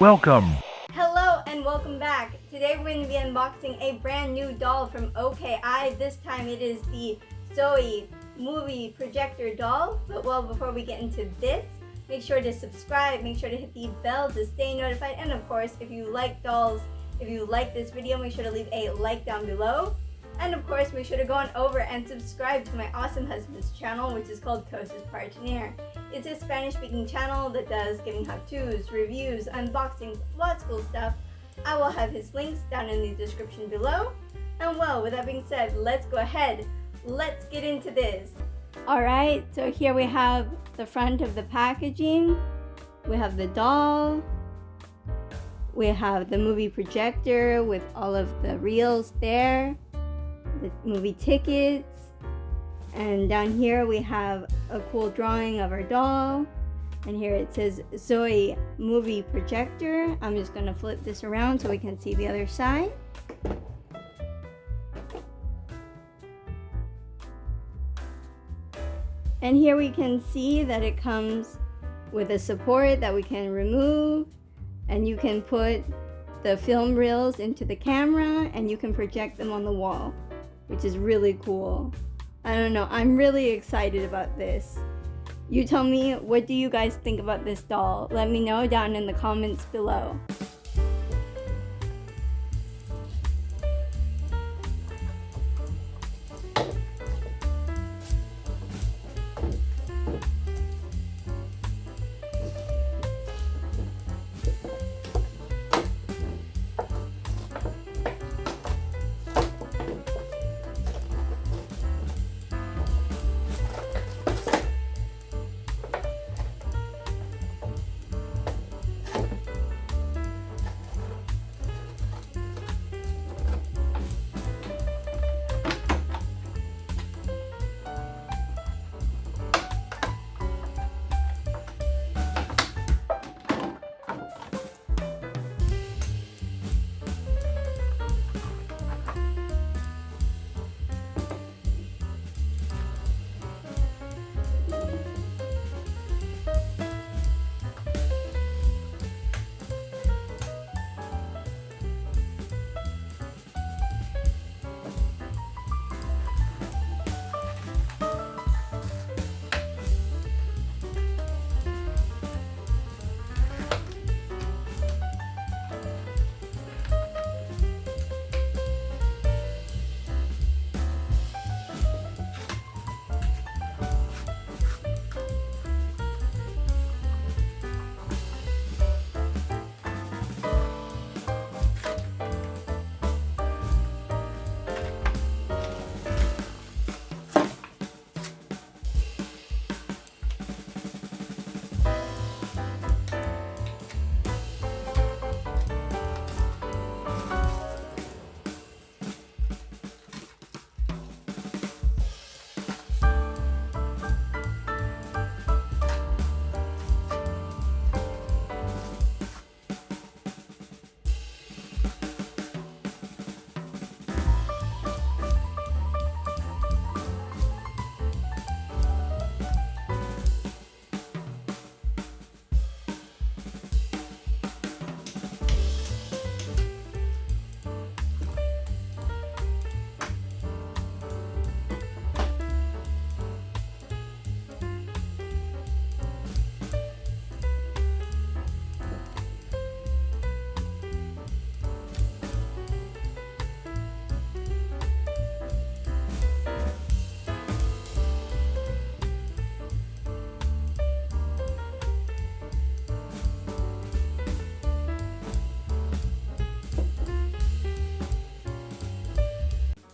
Welcome. Hello and welcome back. Today we're going to be unboxing a brand new doll from OKI. This time it is the Zoe movie projector doll. But before we get into this, make sure to subscribe, make sure to hit the bell to stay notified. And of course, if you like dolls, if you like this video, make sure to leave a like down below. And of course, make sure to go on over and subscribe to my awesome husband's channel, which is called Cosas Partner. It's a Spanish-speaking channel that does gaming how-tos, reviews, unboxings, lots of cool stuff. I will have his links down in the description below. And with that being said, let's go ahead. Let's get into this. Alright, so here we have the front of the packaging. We have the doll. We have the movie projector with all of the reels there. The movie tickets, and down here we have a cool drawing of our doll, and here it says Zoe movie projector. I'm just going to flip this around so we can see the other side. And here we can see that it comes with a support that we can remove, and you can put the film reels into the camera and you can project them on the wall, which is really cool. I don't know, I'm really excited about this. You tell me, what do you guys think about this doll? Let me know down in the comments below.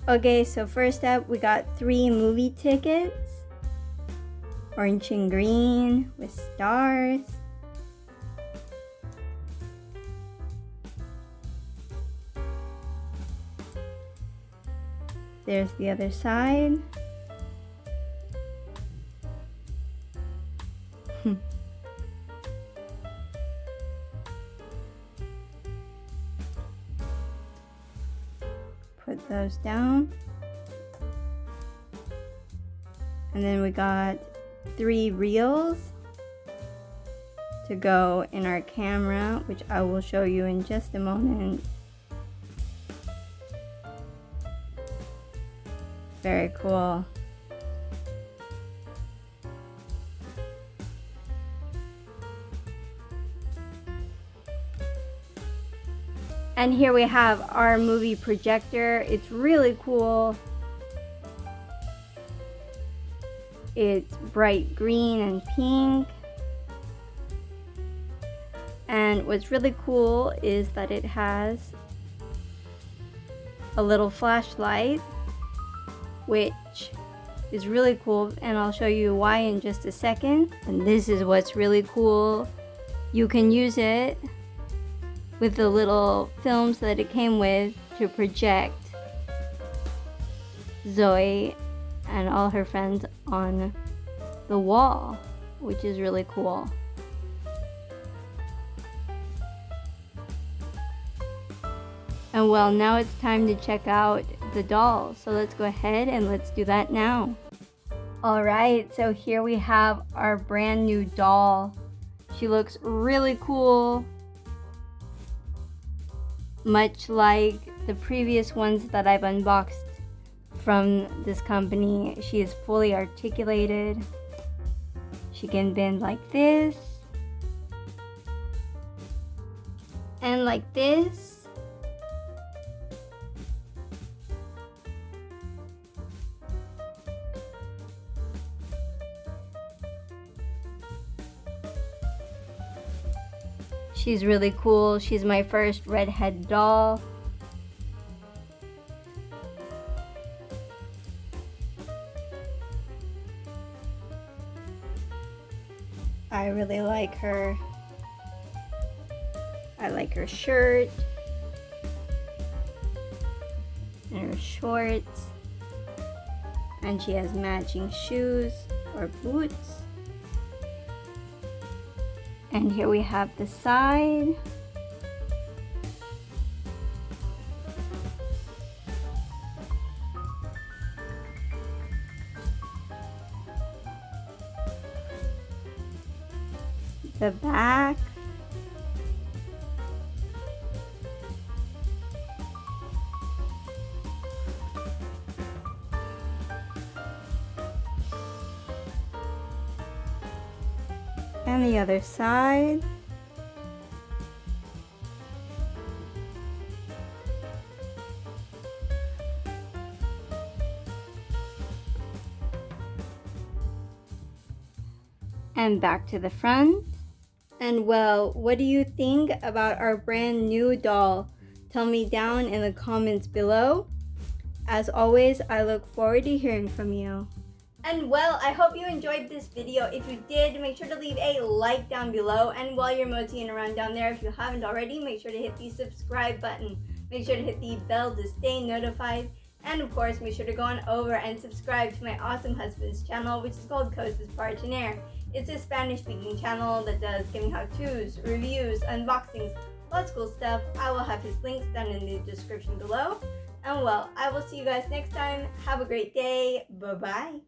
Okay, so first up we got 3 movie tickets. Orange and green with stars. There's the other side. Put those down. And then we got 3 reels to go in our camera, which I will show you in just a moment. Very cool. And here we have our movie projector. It's really cool. It's bright green and pink. And what's really cool is that it has a little flashlight, which is really cool, and I'll show you why in just a second. And this is what's really cool. You can use it with the little films that it came with to project Zoe and all her friends on the wall, which is really cool. And well, now it's time to check out the doll. So let's go ahead and let's do that now. Alright, so here we have our brand new doll. She looks really cool. Much like the previous ones that I've unboxed from this company, she is fully articulated. She can bend like this and like this. She's really cool. She's my first redhead doll. I really like her. I like her shirt and her shorts. And she has matching shoes or boots. And here we have the side. The back. And the other side. And back to the front. And well, what do you think about our brand new doll? Tell me down in the comments below. As always, I look forward to hearing from you. And well, I hope you enjoyed this video. If you did, make sure to leave a like down below. And while you're moseying around down there, if you haven't already, make sure to hit the subscribe button. Make sure to hit the bell to stay notified. And of course, make sure to go on over and subscribe to my awesome husband's channel, which is called Cosas Partener. It's a Spanish-speaking channel that does gaming how-tos, reviews, unboxings, lots of cool stuff. I will have his links down in the description below. And well, I will see you guys next time. Have a great day. Bye-bye.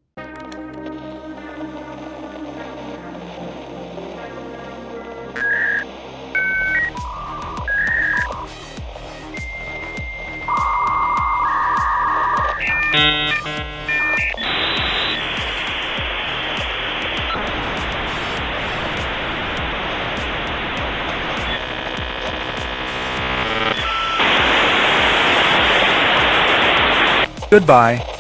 Goodbye.